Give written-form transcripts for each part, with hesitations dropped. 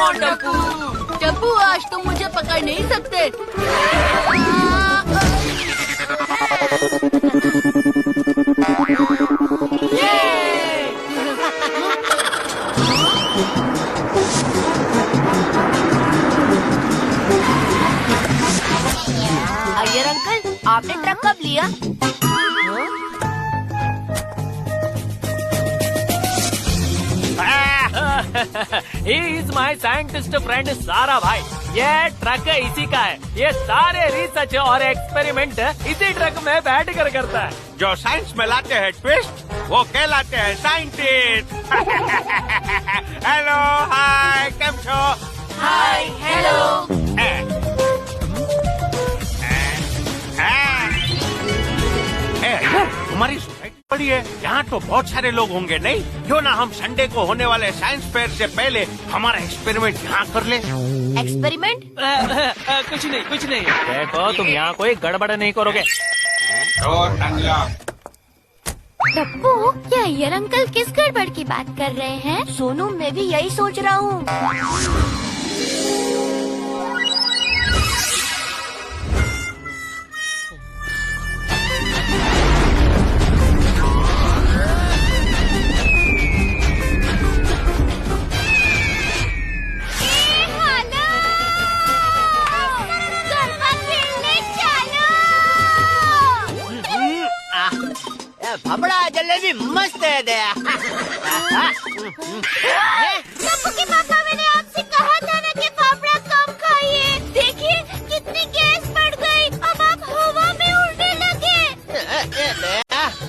Come on Tappu. Tappu आज तुम मुझे पकड़ नहीं सकते। अय्यर अंकल, आपने ट्रक कब लिया? He is my scientist friend सारा भाई। ये ट्रक इसी का है। ये सारे रिसर्च और एक्सपेरिमेंट इसी ट्रक में बैठ कर करता है। जो साइंस में लाते हैं ट्विस्ट, वो कहलाते हैं साइंटिस्ट। हेलो, हाय, केम छो? हाय, हेलो। हमारी सोसाइटी बड़ी है, यहाँ तो बहुत सारे लोग होंगे नहीं? क्यों ना हम संडे को होने वाले साइंस फेयर से पहले हमारा एक्सपेरिमेंट यहाँ कर ले? एक्सपेरिमेंट? कुछ नहीं। देखो तुम यहाँ कोई गड़बड़ नहीं करोगे। टप्पू, ये अय्यर अंकल किस गड़बड़ की बात कर रहे हैं? सोनू, मैं भी यही सोच रहा हूँ। फाफड़ा जलेबी मस्त है दया। टप्पू के पापा, मैंने आपसे कहा था ना कि फाफड़ा कम खाइए। देखिए कितनी गैस बढ़ गई, अब आप हवा में उड़ने लगे।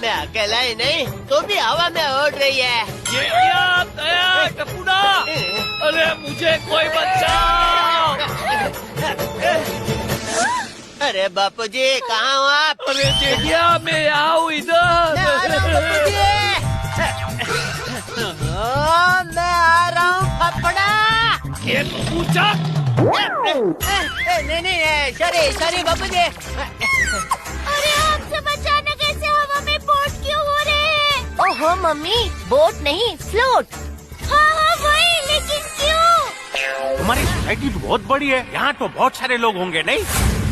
मैं अकेला ही नहीं, तू भी हवा में उड़ रही है। ये क्या दया, टप्पू ना। अरे मुझे कोई बचाओ। अरे बापू जी, कहाँ हो आप? अरे जेठिया, मैं आओ इधर। मैं आ रहा हूँ फाफड़ा। ये पूछा? नहीं, सॉरी बापू जी। अरे आपसे बचाना कैसे, हवा में बोट क्यों हो रहे हैं? ओहो मम्मी, बोट नहीं फ्लोट। हाँ वही, लेकिन क्यों? हमारी सोसाइटी तो बहुत बड़ी है, यहाँ तो बहुत सारे लोग होंगे नहीं?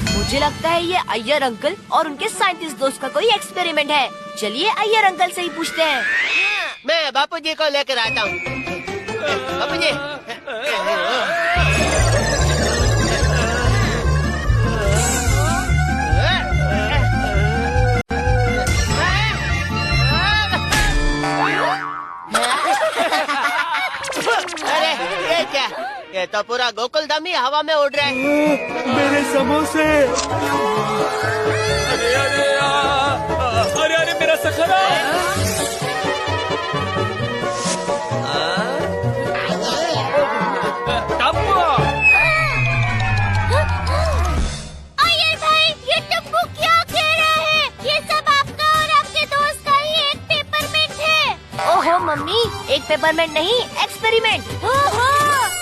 मुझे लगता है ये अय्यर अंकल और उनके साइंटिस्ट दोस्त का कोई एक्सपेरिमेंट है। चलिए अय्यर अंकल से ही पूछते हैं। मैं बापू जी को लेकर आता हूँ। बापू जी। अरे ये क्या? ये तो पूरा गोकुलधाम ही हवा में उड़ रहा है। मेरे समोसे। अरे मेरा सखरा। अय्यर भाई, ये टप्पू क्या कह रहा है? ये सब आपका और आपके दोस्त का ही एक पेपरमेंट है। ओहो मम्मी, एक पेपरमेंट नहीं, एक्सपेरिमेंट।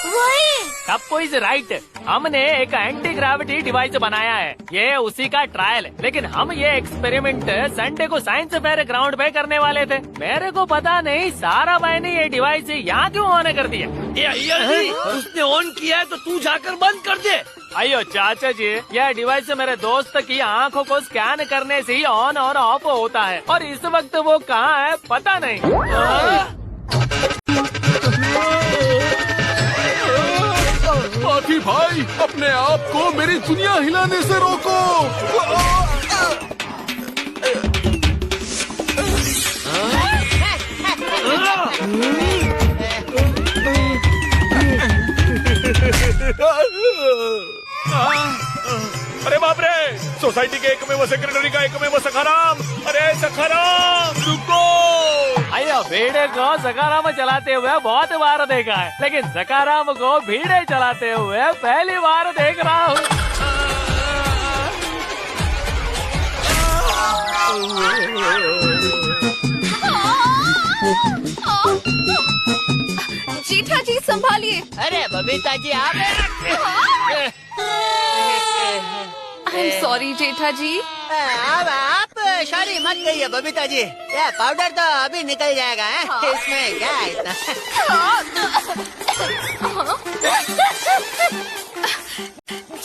वही। Tappu is right. हमने एक एंटी ग्रेविटी डिवाइस बनाया है, ये उसी का ट्रायल है। लेकिन हम ये एक्सपेरिमेंट संडे को साइंस फेयर ग्राउंड पे करने वाले थे। मेरे को पता नहीं सारा भाई ने ये डिवाइस यहाँ क्यों ऑन कर दिया। उसने ऑन किया है तो तू जाकर बंद कर दे। अयो चाचा जी, यह डिवाइस मेरे दोस्त की आंखों को स्कैन करने से ही ऑन और ऑफ होता है, और इस वक्त वो कहाँ है पता नहीं। हाथी भाई, अपने आप को मेरी दुनिया हिलाने से रोको। अरे बाप रे, सोसाइटी के एकमेव सेक्रेटरी का एकमेव सखाराम। अरे सखाराम रुको। अयो भीड़े को सखाराम चलाते हुए बहुत बार देखा है, लेकिन सखाराम को भीड़े चलाते हुए पहली बार देख रहा हूँ। जेठा जी संभालिए। अरे बबीता जी आप। आई एम सॉरी जेठा जी। आप सॉरी मत कहिए बबीता जी, ये पाउडर तो अभी निकल जाएगा है? इसमें क्या है इतना?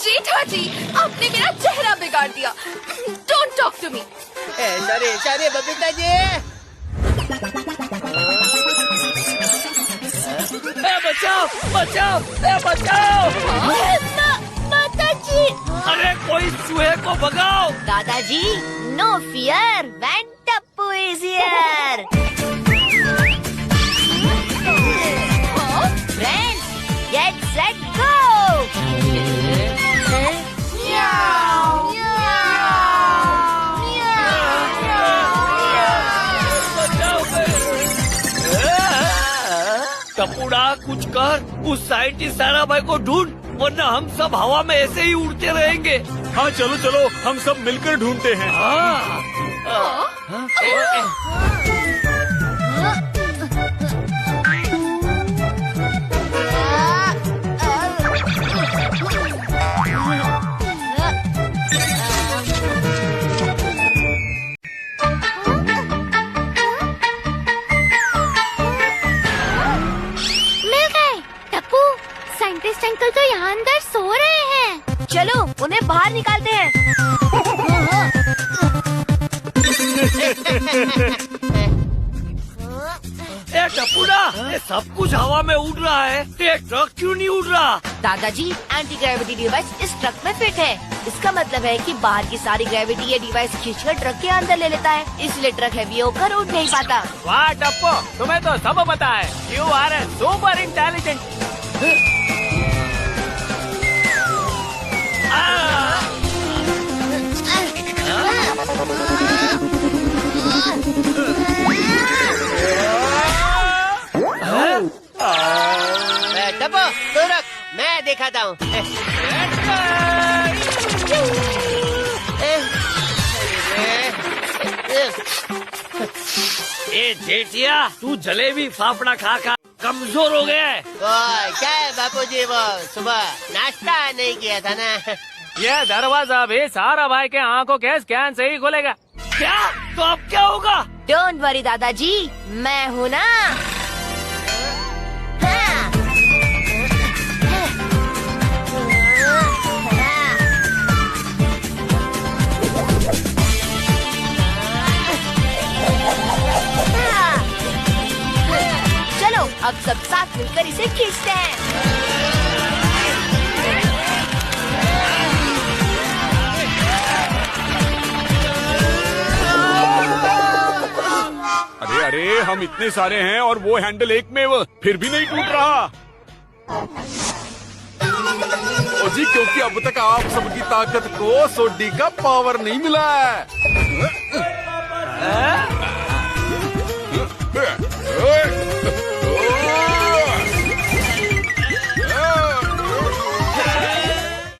जेठा जी, आपने मेरा चेहरा बिगाड़ दिया। Don't talk to me. Sorry sorry Babita ji. बचाओ बचाओ बचाओ! माता जी। अरे कोई चूहे को भगाओ! दादाजी, no fear, when Tappu is here. Friends, get set go. टपुड़ा कुछ कर, उस साइंटिस्ट सारा भाई को ढूंढ, वरना हम सब हवा में ऐसे ही उड़ते रहेंगे। हाँ चलो चलो, हम सब मिलकर ढूंढते हैं। मिल गए। टप्पू, साइंटिस्ट अंकल तो यहाँ अंदर सो रहे हैं। चलो उन्हें बाहर निकालते हैं। ए टपुड़ा, ये सब कुछ हवा में उड़ रहा है, ये ट्रक क्यों नहीं उड़ रहा? दादाजी, एंटी ग्रेविटी डिवाइस इस ट्रक में फिट है। इसका मतलब है कि बाहर की सारी ग्रेविटी ये डिवाइस खींचकर ट्रक के अंदर ले लेता है, इसलिए ट्रक हैवी होकर उठ नहीं पाता। वाह टप्पू, तुम्हें तो सब पता है। You are a super intelligent. Tappu तू रुक, मैं दिखाता हूँ। ए जेठिया, तू जलेबी फाफड़ा खा खा कमजोर हो गया है। क्या है बापूजी, वो सुबह नाश्ता नहीं किया था ना? ये दरवाजा भी सारा भाई के आंखों के स्कैन से ही खुलेगा। क्या? तो अब क्या होगा? डोंट वरी दादाजी, मैं हूँ ना। हाँ। चलो अब सब साथ मिलकर इसे खींचते हैं। अरे अरे, हम इतने सारे हैं और वो हैंडल एक में फिर भी नहीं टूट रहा। ओ जी, क्योंकि अब तक आप सबकी ताकत को सोडी का पावर नहीं मिला है।